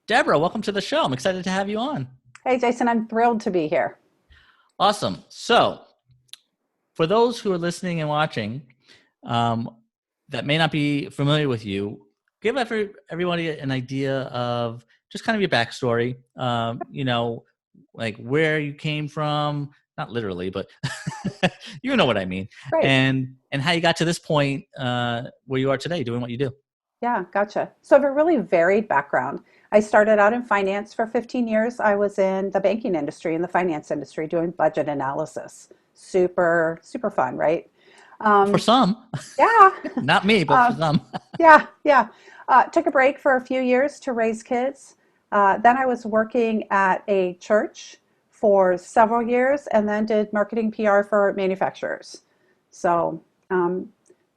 Deborah, welcome to the show. I'm excited to have you on. Hey, Jason, I'm thrilled to be here. Awesome. So, for those who are listening and watching um, that may not be familiar with you, give everybody an idea of just kind of your backstory. Like where you came from, not literally, but you know what I mean, Great. and how you got to this point where you are today, doing what you do. Yeah, gotcha. So I have a really varied background. I started out in finance for 15 years. I was in the banking industry, in the finance industry, doing budget analysis. Super, super fun, right? For Um, some, yeah, not me, but for uh, some. yeah. Took a break for a few years to raise kids. Then I was working at a church for several years and then did marketing PR for manufacturers. So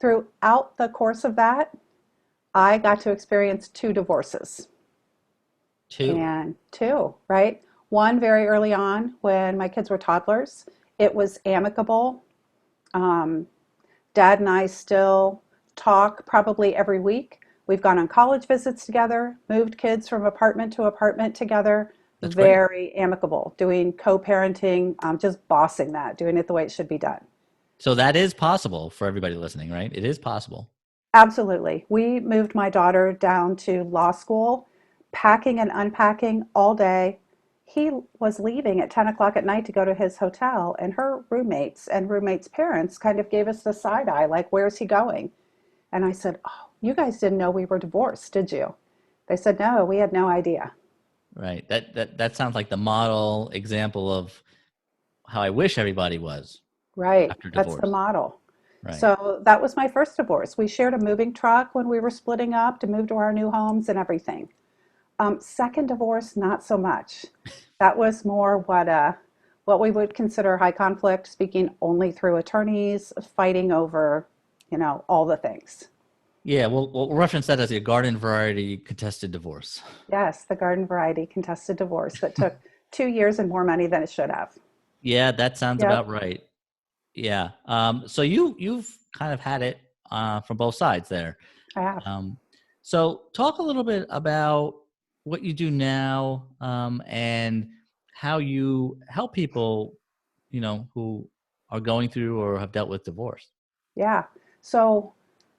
throughout the course of that, I got to experience two divorces Two. and two, right? One very early on when my kids were toddlers. It was amicable. Um, Dad and I still talk probably every week. We've gone on college visits together, moved kids from apartment to apartment together. That's great. Very amicable, doing co-parenting, just bossing that, doing it the way it should be done. So that is possible for everybody listening, right? It is possible. Absolutely. We moved my daughter down to law school, packing and unpacking all day. He was leaving at 10 o'clock at night to go to his hotel, and her roommates and roommates' parents kind of gave us the side eye, like, where's he going? And I said, oh, you guys didn't know we were divorced, did you? They said, no, we had no idea. Right. That sounds like the model example of how I wish everybody was Right. after That's the divorce. model. Right. So that was my first divorce. We shared a moving truck when we were splitting up to move to our new homes and everything. Second divorce, not so much. That was more what we would consider high conflict, speaking only through attorneys, fighting over, all the things. Yeah, we'll reference that as a garden variety contested divorce. Yes, the garden variety contested divorce that took 2 years and more money than it should have. Yeah, that sounds about Yep, right. Yeah. So you've kind of had it from both sides there. I have. Um, so talk a little bit about what you do now, and how you help people, who are going through or have dealt with divorce. Yeah. So,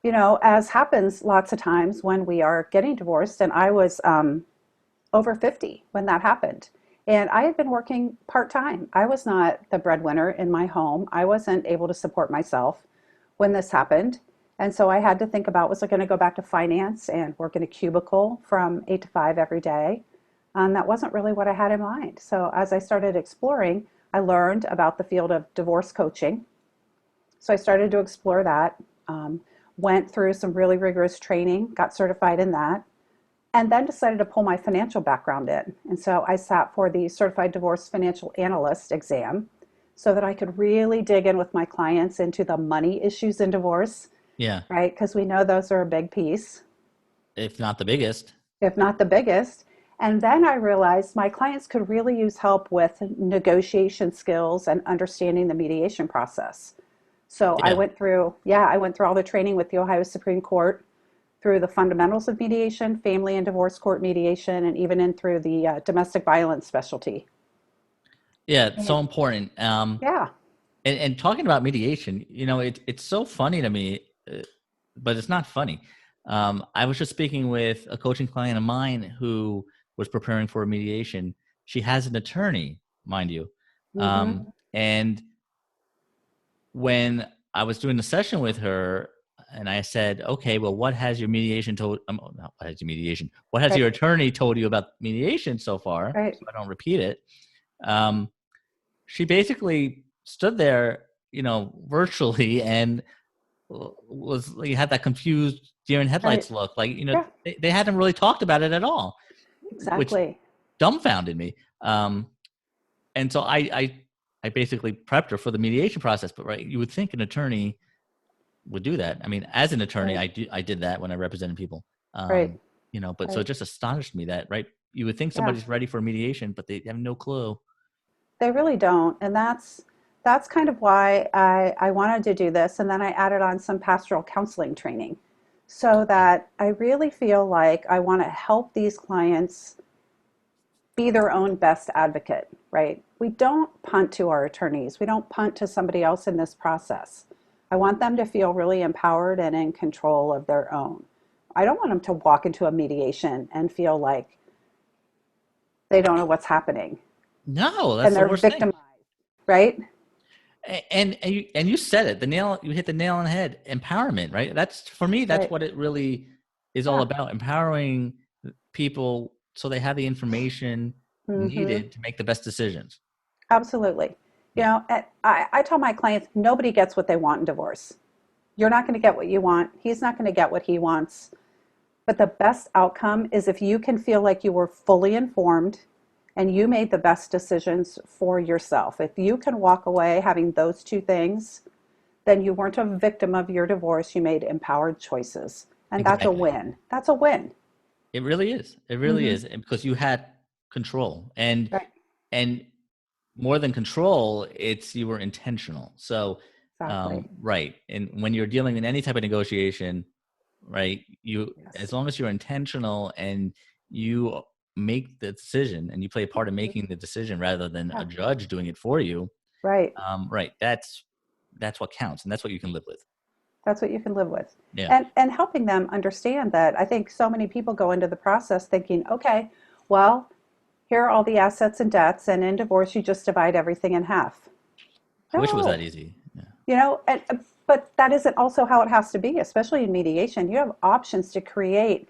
as happens lots of times when we are getting divorced, and I was over 50 when that happened. And I had been working part time. I was not the breadwinner in my home. I wasn't able to support myself when this happened. And so I had to think about, was I going to go back to finance and work in a cubicle from 8 to 5 every day? And that wasn't really what I had in mind. So as I started exploring, I learned about the field of divorce coaching. So I started to explore that, um, went through some really rigorous training, got certified in that, and then decided to pull my financial background in. And so I sat for the Certified Divorce Financial Analyst exam so that I could really dig in with my clients into the money issues in divorce, Yeah, right? Because we know those are a big piece, if not the biggest. if not the biggest. And then I realized my clients could really use help with negotiation skills and understanding the mediation process. So Yeah. I went through all the training with the Ohio Supreme Court, through the fundamentals of mediation, family and divorce court mediation, and even in through the domestic violence specialty. Yeah, it's And so important. yeah, And talking about mediation, it's so funny to me, but it's not funny. I was just speaking with a coaching client of mine who was preparing for a mediation. She has an attorney, mind you. hmm And when I was doing the session with her, and I said, "Okay, well, what has your mediation told? Not what has your mediation? What has right, your attorney told you about mediation so far?" right, So I don't repeat it. Um, she basically stood there, virtually, and was like, had that confused deer in right. headlights look. Like, Yeah, they hadn't really talked about it at all, which exactly. dumbfounded me. And so I basically prepped her for the mediation process. But right, you would think an attorney would do that. I mean, as an attorney, Right, I did that when I represented people. right, But so it right. just astonished me that, right, you would think Yeah, somebody's ready for mediation, but they have no clue. they really don't, and that's kind of why I wanted to do this. And then I added on some pastoral counseling training, so Okay. that I really feel like I want to help these clients be their own best advocate, right? We don't punt to our attorneys. We don't punt to somebody else in this process. I want them to feel really empowered and in control of their own. I don't want them to walk into a mediation and feel like they don't know what's happening No, that's and the they're worst thing. victimized, right? And you said it. You hit the nail on the head. Empowerment, right? That's for me. That's Right. what it really is all Yeah. about. Empowering people so they have the information Hmm. needed to make the best decisions. Absolutely. You Yeah, know, I tell my clients nobody gets what they want in divorce. You're not going to get what you want. He's not going to get what he wants. But the best outcome is if you can feel like you were fully informed and you made the best decisions for yourself. If you can walk away having those two things, then you weren't a victim of your divorce. You made empowered choices. And that's a exactly. win. That's a win. It really is. It really Hmm. is, and because you had control, and Right. and more than control, it's you were intentional. So, Exactly. right, and when you're dealing in any type of negotiation, right, you as Yes. long as you're intentional and you make the decision and you play a part in making the decision rather than Yeah. a judge doing it for you, Right. right, that's what counts, and that's what you can live with. That's what you can live with. Yeah, And helping them understand that I think so many people go into the process thinking, okay, well, here are all the assets and debts, and in divorce, you just divide everything in half. I wish it was that No, easy. Yeah, you know, but that isn't also how it has to be, especially in mediation. You have options to create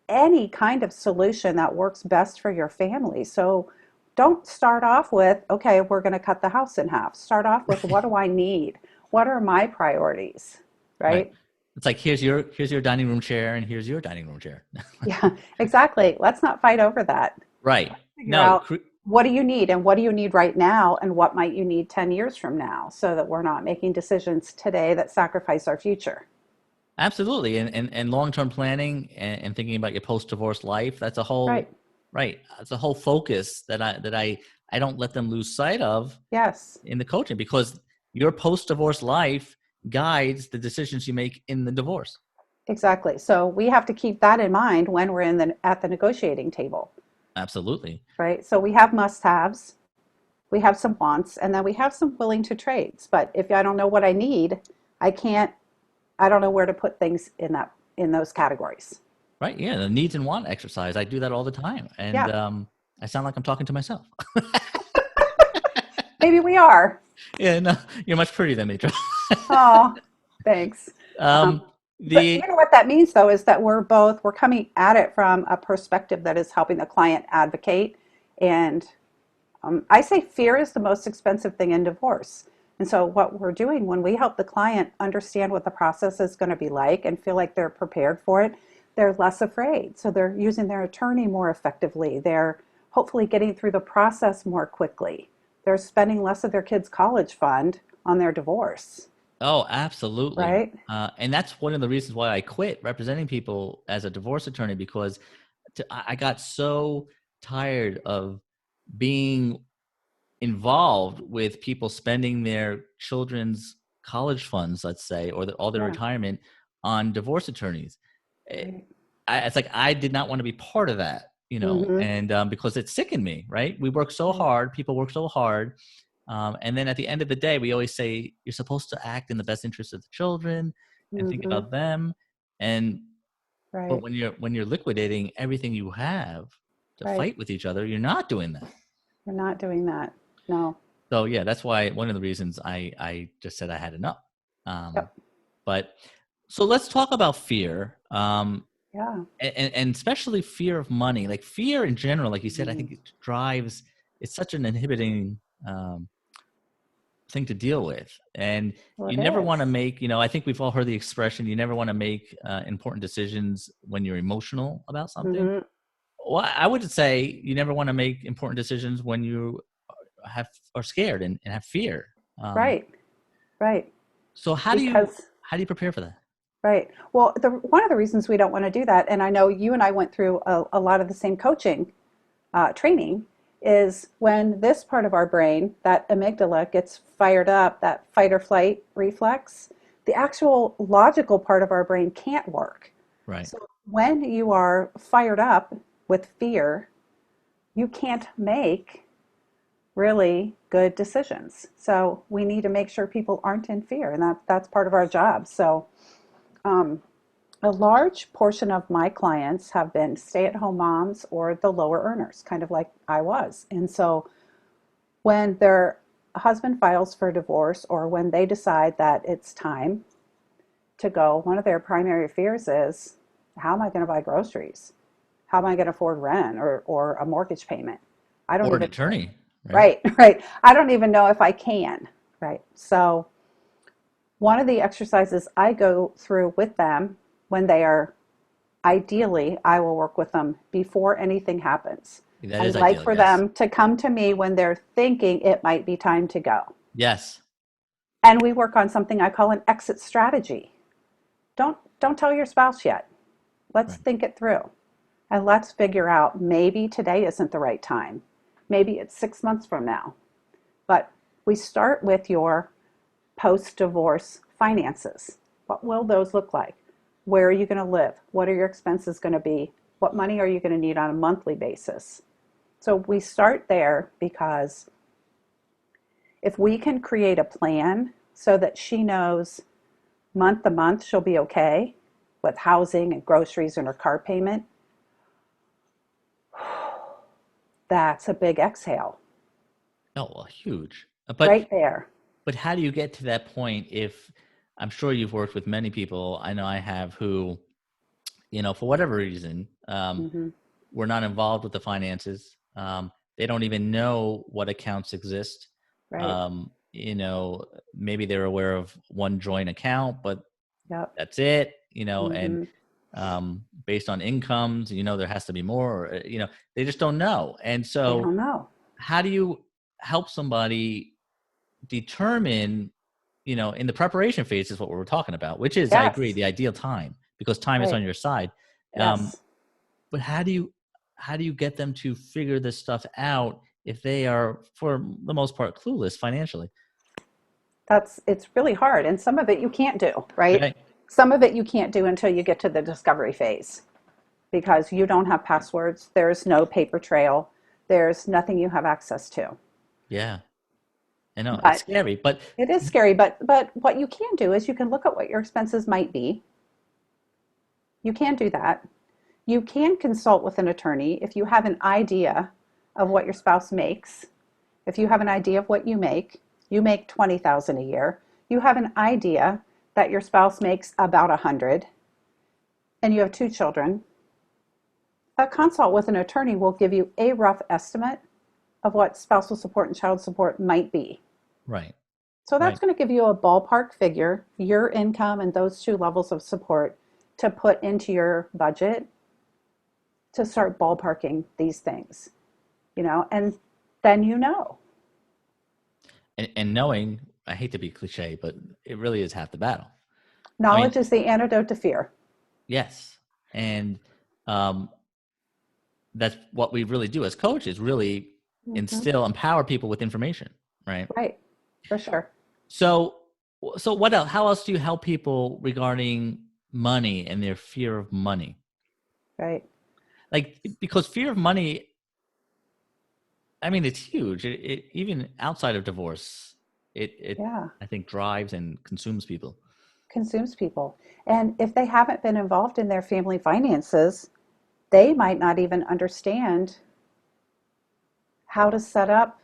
any kind of solution that works best for your family. So don't start off with, okay, we're going to cut the house in half. Start off with, what do I need? What are my priorities? right. Right? It's like here's your dining room chair and here's your dining room chair. Yeah, exactly. Let's not fight over that. Right. Figure No, out what do you need and what do you need right now and what might you need 10 years from now so that we're not making decisions today that sacrifice our future. absolutely. And long-term planning and thinking about your post-divorce life, that's a Right. whole right. That's a whole focus that I don't let them lose sight of Yes, in the coaching because your post-divorce life guides the decisions you make in the divorce. exactly. So we have to keep that in mind when we're at the negotiating table, Absolutely. right? So we have must-haves, we have some wants, and then we have some willing to trades. But if I don't know what I need, I can't, I don't know where to put things in those categories. Right. Yeah. The needs and want exercise. I do that all the time. And Yeah, I sound like I'm talking to myself. maybe we are. Yeah, no, you're much prettier than me, Joe. Oh, thanks. Um, Um, but you the know what that means, though, is that we're coming at it from a perspective that is helping the client advocate. And I say fear is the most expensive thing in divorce. And so, what we're doing when we help the client understand what the process is going to be like and feel like they're prepared for it, they're less afraid. So, they're using their attorney more effectively. They're hopefully getting through the process more quickly. They're spending less of their kids' college fund on their divorce, Oh, absolutely. right? And that's one of the reasons why I quit representing people as a divorce attorney because I got so tired of being involved with people spending their children's college funds, let's say, or all their Yeah, retirement on divorce attorneys. Eh, right. it's like I did not want to be part of that, Mm-hmm. and because it sickened me, right? We work so Right. hard, people work so hard, and then at the end of the day, we always say you're supposed to act in the best interest of the children and think Mm-hmm. about them. And but Right. when you're liquidating everything you have to Right. fight with each other, you're not doing that. We're not doing that. No. So yeah, that's why one of the reasons I just said I had enough. Um, Yep. but so let's talk about fear. Yeah. And especially fear of money, like fear in general, like you said, I Mm. think it drives. It's such an inhibiting thing to deal with, and Well, you it never want to is. make. I think we've all heard the expression: you never want to make important decisions when you're emotional about something. Mm-hmm. Well, I would say you never want to make important decisions when you are scared and have fear. Um, Right. Right. so how do you Because how do you prepare for that? right. Well, one of the reasons we don't want to do that, and I know you and I went through a lot of the same coaching training, is when this part of our brain, that amygdala, gets fired up, that fight or flight reflex, the actual logical part of our brain can't work. Right. So when you are fired up with fear, you can't make really good decisions. So we need to make sure people aren't in fear, and that's part of our job. So um, a large portion of my clients have been stay-at-home moms or the lower earners, kind of like I was. And so when their husband files for divorce or when they decide that it's time to go, one of their primary fears is, how am I going to buy groceries? How am I going to afford rent or a mortgage payment? I don't Or an even, attorney, right? right, right. I don't even know if I can, right? So one of the exercises I go through with them when they are, ideally, I will work with them before anything happens. That I is like ideal. for Yes. them to come to me when they're thinking it might be time to go. Yes. And we work on something I call an exit strategy. Don't tell your spouse yet. Let's Right. think it through. And let's figure out, maybe today isn't the right time. Maybe it's 6 months from now. But we start with your post-divorce finances. What will those look like? Where are you going to live? What are your expenses going to be? What money are you going to need on a monthly basis? So we start there because if we can create a plan so that she knows month to month she'll be okay with housing and groceries and her car payment, that's a big exhale Oh, well, huge. right there. But how do you get to that point if I'm sure you've worked with many people, I know I have, who, for whatever reason, Hmm. were not involved with the finances. They don't even know what accounts exist. Right. Um, maybe they're aware of one joint account, but Yep. that's it, and Hmm. based on incomes, there has to be more, they just don't know. And They so don't know. how do you help somebody determine, in the preparation phase is what we're talking about, which is, I agree, Yes. the ideal time because time is on Right. your side. Um, Yes. but how do you get them to figure this stuff out if they are, for the most part, clueless financially? It's really hard. And some of it you can't do, right? Right. Some of it you can't do until you get to the discovery phase because you don't have passwords. There's no paper trail. There's nothing you have access to. Yeah. I know it's But scary, but it is scary. But what you can do is you can look at what your expenses might be. You can do that. You can consult with an attorney if you have an idea of what your spouse makes. If you have an idea of what you make 20,000 a year. You have an idea that your spouse makes about 100 and you have two children. A consult with an attorney will give you a rough estimate of what spousal support and child support might be. right, So that's right. going to give you a ballpark figure, your income and those two levels of support to put into your budget to start ballparking these things, and then And knowing, I hate to be cliche, but it really is half the battle. I mean, knowledge is the antidote to fear. yes. And um, that's what we really do as coaches, really Hmm. empower people with information, right? Right, for sure. So, so what else? How else do you help people regarding money and their fear of money? Right. Like, because fear of money, I mean, it's huge. Even outside of divorce, it Yeah, I think drives and consumes people. consumes people. And if they haven't been involved in their family finances, they might not even understand how to set up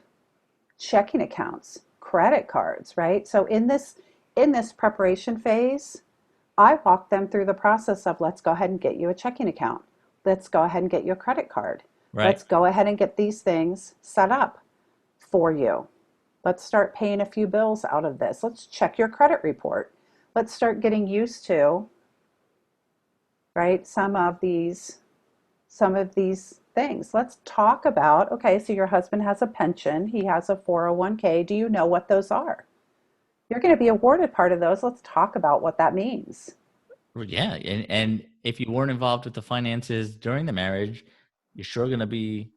checking accounts, credit cards, right? So in this preparation phase, I walk them through the process of, let's go ahead and get you a checking account. Let's go ahead and get you a credit card. Right. Let's go ahead and get these things set up for you. Let's start paying a few bills out of this. Let's check your credit report. Let's start getting used to, right, some of these things. Let's talk about, okay, so your husband has a pension, he has a 401k. Do you know what those are? You're going to be awarded part of those. Let's talk about what that means. Well, yeah, and if you weren't involved with the finances during the marriage, you're sure going to be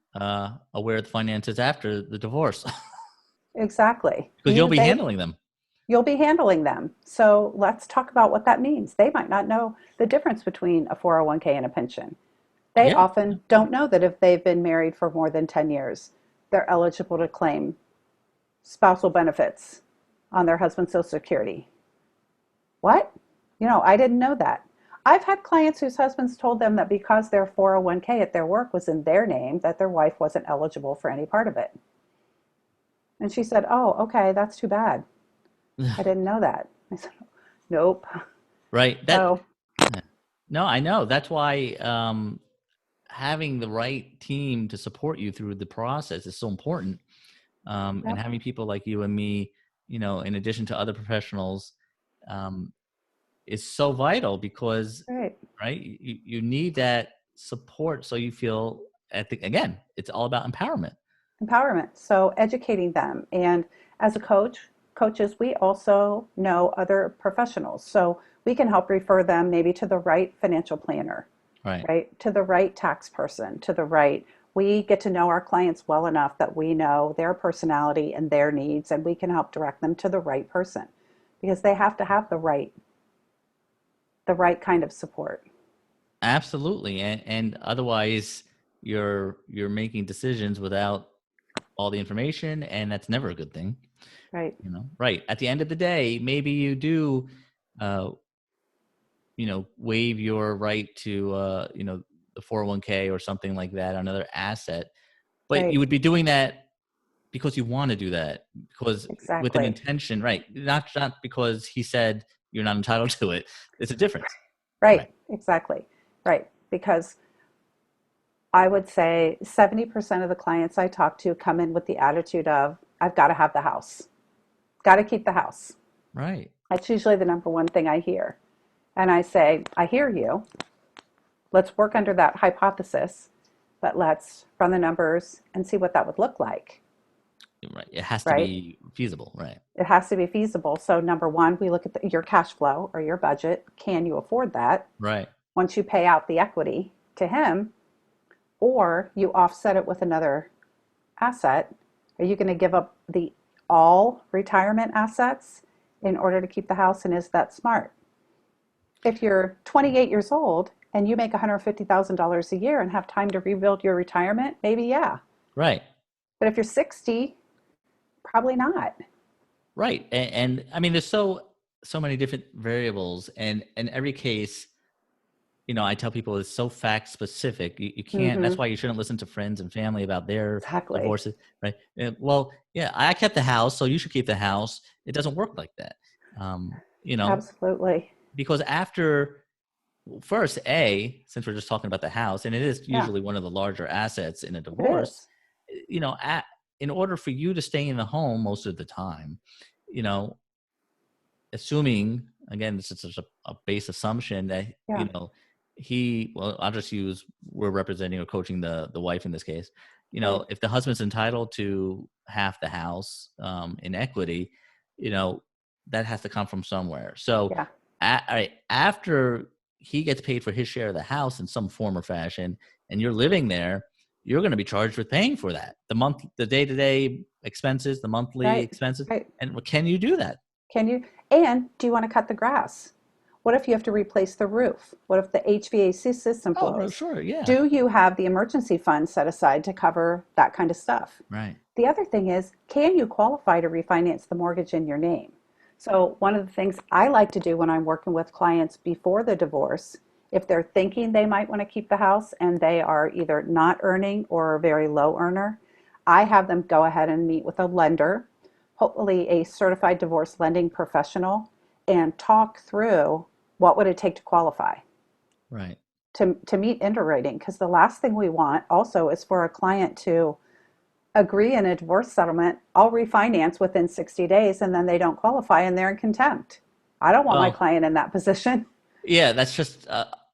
aware of the finances after the divorce Exactly. because you'll be handling them. You'll be handling them. So let's talk about what that means. They might not know the difference between a 401k and a pension. They Yeah. often don't know that if they've been married for more than 10 years, they're eligible to claim spousal benefits on their husband's Social Security. What? I didn't know that. I've had clients whose husbands told them that because their 401k at their work was in their name, that their wife wasn't eligible for any part of it. And she said, "Oh, okay, that's too bad. I didn't know that." I said, "Nope." Right. That So, no, I know. That's why having the right team to support you through the process is so important. And yep, having people like you and me, in addition to other professionals, um, is so vital because, right. right, you need that support so you feel, again, it's all about empowerment. Empowerment. So educating them. And as a coaches, we also know other professionals. So we can help refer them maybe to the right financial planner, Right. right? To the right tax person, to the right. We get to know our clients well enough that we know their personality and their needs, and we can help direct them to the right person because they have to have the right kind of support. Absolutely. And otherwise you're making decisions without all the information, and that's never a good thing. Right. Right. At the end of the day, maybe you do uh waive your right to the 401k or something like that, another asset, but you Right. would be doing that because you want to do that, because with an Exactly. intention, right? Not because he said you're not entitled to it. It's a difference. Right. Right. Exactly. Right. Because I would say 70% of the clients I talk to come in with the attitude of, I've got to have the house, got to keep the house. Right. That's usually the number one thing I hear. And I say, I hear you. Let's work under that hypothesis, but let's run the numbers and see what that would look like, Right. It has to right? be feasible. Right. It has to be feasible. So, number one, we look at your cash flow or your budget. Can you afford that? Right. Once you pay out the equity to him, or you offset it with another asset, are you going to give up the all retirement assets in order to keep the house? And is that smart? If you're 28 years old and you make $150,000 a year and have time to rebuild your retirement, maybe yeah. Right. But if you're 60, probably not. Right. And I mean, there's so many different variables, and in every case, I tell people it's so fact specific. You can't. That's Mm-hmm. why you shouldn't listen to friends and family about their Exactly. divorces, right? Well, yeah, I kept the house, so you should keep the house. It doesn't work like that, um, you know, Absolutely. because after first, since we're just talking about the house, and it is Yeah, usually one of the larger assets in a it divorce, is. you know, at, in order for you to stay in the home most of the time, you know, assuming, again, this is such a base assumption that Yeah, well, I'll just use, we're representing or coaching the wife in this case. right. If the husband's entitled to half the house in equity, you know that has to come from somewhere. So Yeah, after he gets paid for his share of the house in some form or fashion, and you're living there, you're going to be charged with paying for that, the day-to-day expenses, the monthly right. expenses. Right. And can you do that? Can you? And do you want to cut the grass? What if you have to replace the roof? What if the HVAC system Oh, no, blows? sure, yeah. Do you have the emergency fund set aside to cover that kind of stuff? Right. The other thing is, can you qualify to refinance the mortgage in your name? So, one of the things I like to do when I'm working with clients before the divorce, if they're thinking they might want to keep the house and they are either not earning or a very low earner, I have them go ahead and meet with a lender, hopefully a certified divorce lending professional, and talk through what would it take to qualify Right. to meet underwriting. Because the last thing we want also is for a client to agree in a divorce settlement, I'll refinance within 60 days, and then they don't qualify and they're in contempt. I don't want my Well, client in that position. yeah, that's just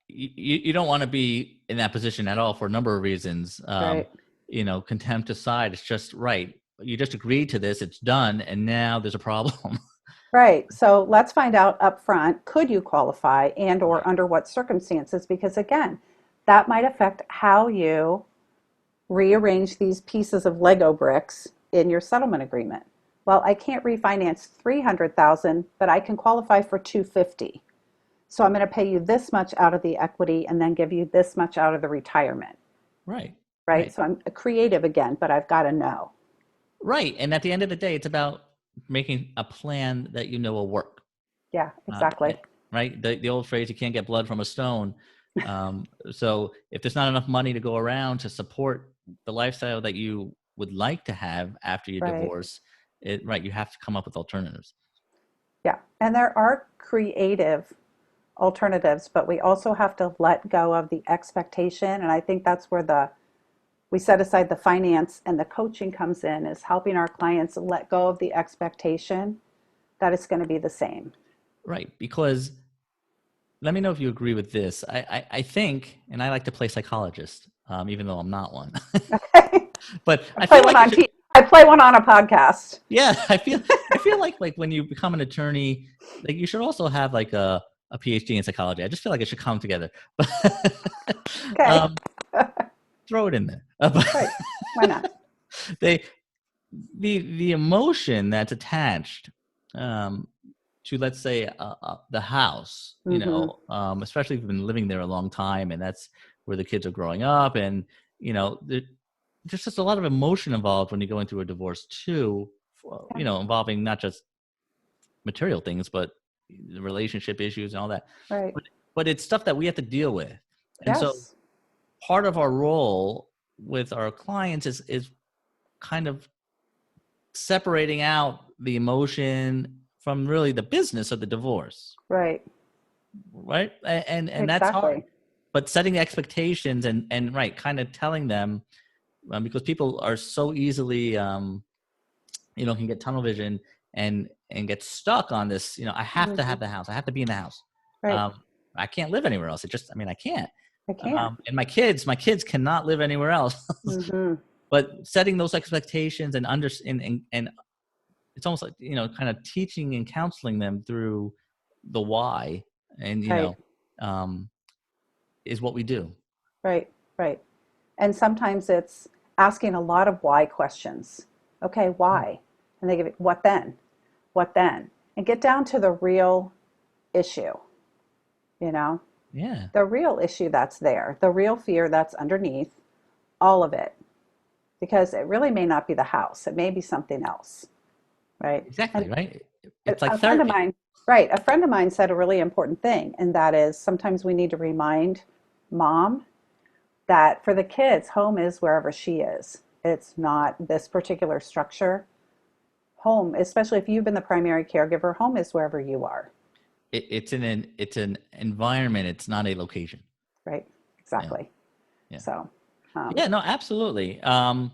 you don't want to be in that position at all for a number of reasons. Right. Contempt aside, it's just right. You just agreed to this, it's done, and now there's a problem. Right. So let's find out up front, could you qualify and or Right. under what circumstances? Because again, that might affect how you rearrange these pieces of Lego bricks in your settlement agreement. Well, I can't refinance 300,000, but I can qualify for 250. So I'm going to pay you this much out of the equity and then give you this much out of the retirement, Right. right? Right. So I'm creative again, but I've got to know. Right. And at the end of the day, it's about making a plan that you know will work. Yeah, Uh, exactly. right. The old phrase, you can't get blood from a stone. So if there's not enough money to go around to support the lifestyle that you would like to have after your Right. divorce, right, you have to come up with alternatives. Yeah. And there are creative alternatives, but we also have to let go of the expectation. And I think that's where we set aside the finance and the coaching comes in, is helping our clients let go of the expectation that it's going to be the same. Right. Because let me know if you agree with this. I think, and I like to play psychologist, even though I'm not one, Okay. but I I play feel one like you on should. I play one on a podcast. Yeah, I feel like when you become an attorney, like you should also have like a PhD in psychology. I just feel like it should come together. Okay. um, throw it in there. Right. Why not? They the emotion that's attached um, to, let's say, the house, Mm-hmm. especially if you've been living there a long time and that's where the kids are growing up, and there's just a lot of emotion involved when you're going through a divorce too, Yeah. involving not just material things but the relationship issues and all that, Right. but it's stuff that we have to deal with. And so Yes. part of our role with our clients is kind of separating out the emotion from really the business of the divorce, Right. right? And that's hard. Exactly. But setting expectations and right, kind of telling them, because people are so easily can get tunnel vision and get stuck on this. I have to Mm-hmm. have the house. I have to be in the house. Right. Um, I can't live anywhere else. I can't. I can't. And my kids cannot live anywhere else. Mm-hmm. But setting those expectations and it's almost like kind of teaching and counseling them through the why, and Right. um is what we do. Right. Right. And sometimes it's asking a lot of why questions. Okay, why? And they give it, what then? What then? And get down to the real issue, you know, Yeah, the real issue that's there, the real fear that's underneath all of it. Because it really may not be the house, it may be something else, right? exactly, And right. a It's like a friend of therapy. mine, right, a friend of mine said a really important thing, and that is sometimes we need to remind mom that for the kids, home is wherever she is. It's not this particular structure. Home, especially if you've been the primary caregiver, home is wherever you are, It's an environment. It's not a location. right? Yeah, Exactly. yeah, So, yeah. No, absolutely. And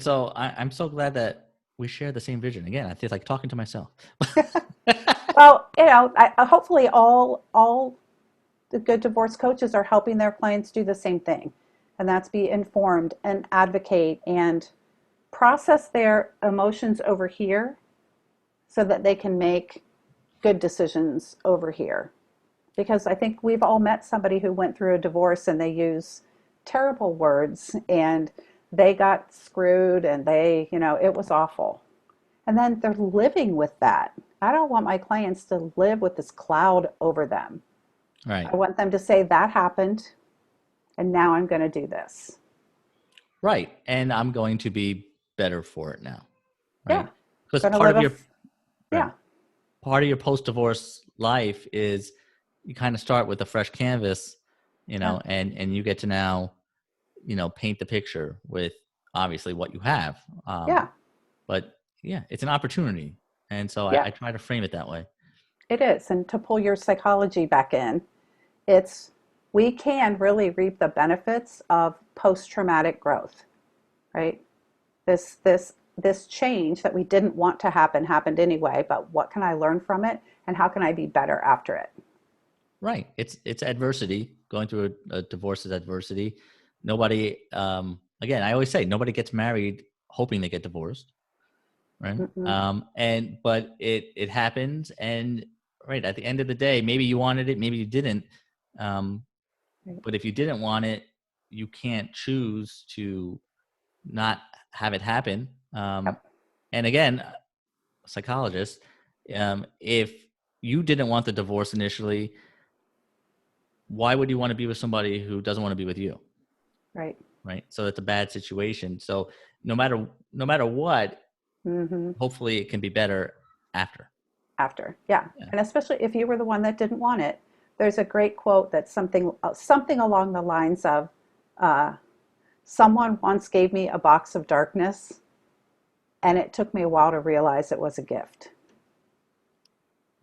so I'm so glad that we share the same vision. Again, I feel like talking to myself. well, hopefully all the good divorce coaches are helping their clients do the same thing, and that's be informed and advocate and process their emotions over here so that they can make good decisions over here. Because I think we've all met somebody who went through a divorce and they use terrible words and they got screwed and it was awful. And then they're living with that. I don't want my clients to live with this cloud over them. Right. I want them to say that happened and now I'm going to do this. Right. And I'm going to be better for it now. Yeah. Right. Because Going to live right, yeah. part of your post-divorce life is you kind of start with a fresh canvas, Yeah. and you get to now, paint the picture with obviously what you have. Yeah. But yeah, it's an opportunity. And so I Yeah. try to frame it that way. It is. And to pull your psychology back in, it's we can really reap the benefits of post-traumatic growth, right? This change that we didn't want to happen happened anyway, but what can I learn from it and how can I be better after it? Right. It's adversity. Going through a divorce is adversity. Nobody, again, I always say nobody gets married hoping they get divorced. Right. Mm-mm. But it happens. And right at the end of the day, maybe you wanted it, maybe you didn't. Um, Right. but if you didn't want it, you can't choose to not have it happen. Yep. And again, psychologist, if you didn't want the divorce initially. Why would you want to be with somebody who doesn't want to be with you? Right. Right. So that's a bad situation. So no matter what, Hmm. hopefully it can be better after. After, yeah. Yeah. And especially if you were the one that didn't want it, there's a great quote that's something along the lines of, uh, "Someone once gave me a box of darkness, and it took me a while to realize it was a gift."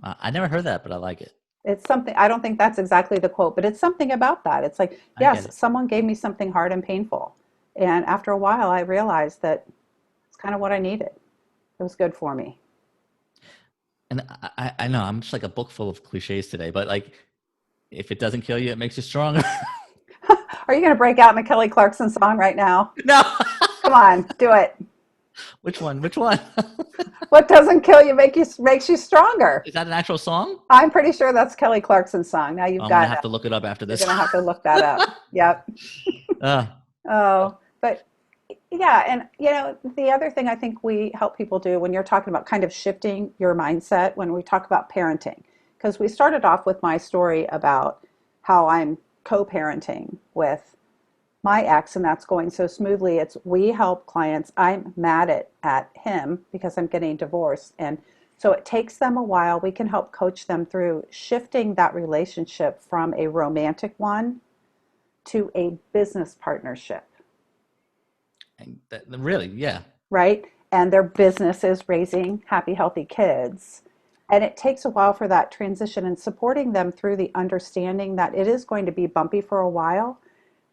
I never heard that, but I like it. It's something, I don't think that's exactly the quote, but it's something about that. It's like, I get yes, it. someone gave me something hard and painful. And after a while, I realized that it's kind of what I needed. It was good for me. And I know I'm just like a book full of cliches today, but like if it doesn't kill you, it makes you stronger. Are you going to break out in a Kelly Clarkson song right now? No. Come on, do it. Which one? Which one? What doesn't kill you makes you stronger. Is that an actual song? I'm pretty sure that's Kelly Clarkson's song. Now I'm gonna have to look it up after you're this. gonna have to look that up. Yep. uh, Oh, but yeah, and the other thing I think we help people do when you're talking about kind of shifting your mindset when we talk about parenting, because we started off with my story about how I'm co-parenting with my ex and that's going so smoothly. It's we help clients. I'm mad at him because I'm getting divorced. And so it takes them a while. We can help coach them through shifting that relationship from a romantic one to a business partnership, really, yeah. right? And their business is raising happy, healthy kids. And it takes a while for that transition and supporting them through the understanding that it is going to be bumpy for a while,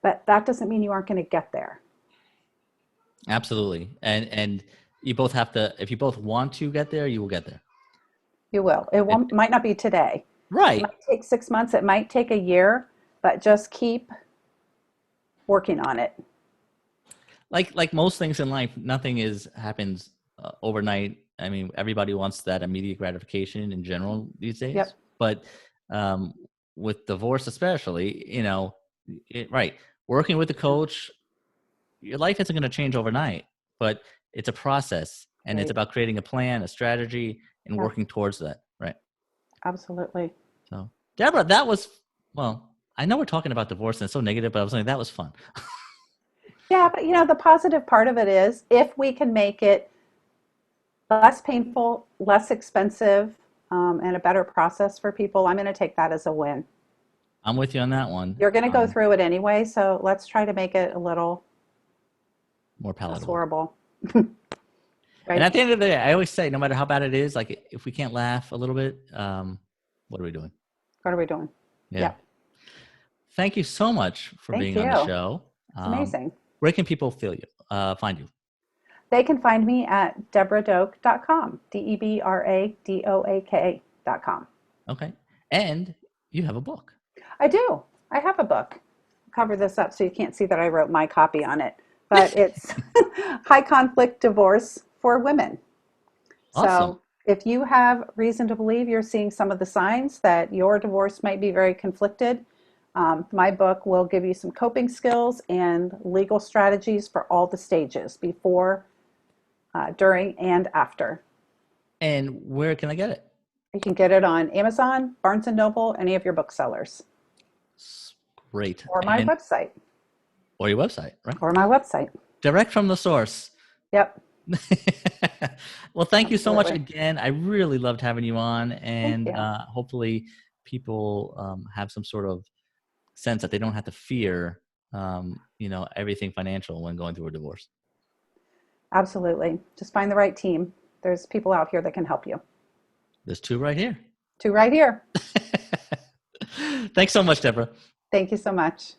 but that doesn't mean you aren't going to get there. Absolutely. And you both have to, if you both want to get there, you will get there. You will. It It, won't, might not be today. It right. might take 6 months, it might take a year, but just keep working on it. Like most things in life, nothing is happens overnight. I mean, everybody wants that immediate gratification in general these days, Yep. but um, with divorce, especially, right, working with a Yeah. coach, your life isn't going to change overnight, but it's a process, and it's Right. about creating a plan, a strategy, and Yeah, working towards that. Right. absolutely. So, Deborah, that was well. I know we're talking about divorce and it's so negative, but I was like, that was fun. Yeah, but the positive part of it is if we can make it less painful, less expensive, and a better process for people, I'm going to take that as a win. I'm with you on that one. You're going to go through it anyway, so let's try to make it a little More less palatable. horrible. And Right? at the end of the day, I always say, no matter how bad it is, like if we can't laugh a little bit, what are we doing? What are we doing? Yeah. Yeah. Thank you so much for Thank being on the you. show. It's amazing. Where can people find you? They can find me at debrahdoak.com, debradoak.com. Okay. And you have a book. I do. I have a book. I'll cover this up so you can't see that I wrote my copy on it, but it's High Conflict Divorce for Women. Awesome. So if you have reason to believe you're seeing some of the signs that your divorce might be very conflicted, my book will give you some coping skills and legal strategies for all the stages before, during, and after. And where can I get it? You can get it on Amazon, Barnes& and Noble, any of your booksellers, Great. or my And website, or your website, right? or my website. Direct from the source. Yep, Well, thank you so much absolutely. again. I really loved having you on, Thank and you. hopefully, people have some sort of sense that they don't have to fear, everything financial when going through a divorce. Absolutely. Just find the right team. There's people out here that can help you. There's two right here. Two right here. Thanks so much, Deborah. Thank you so much.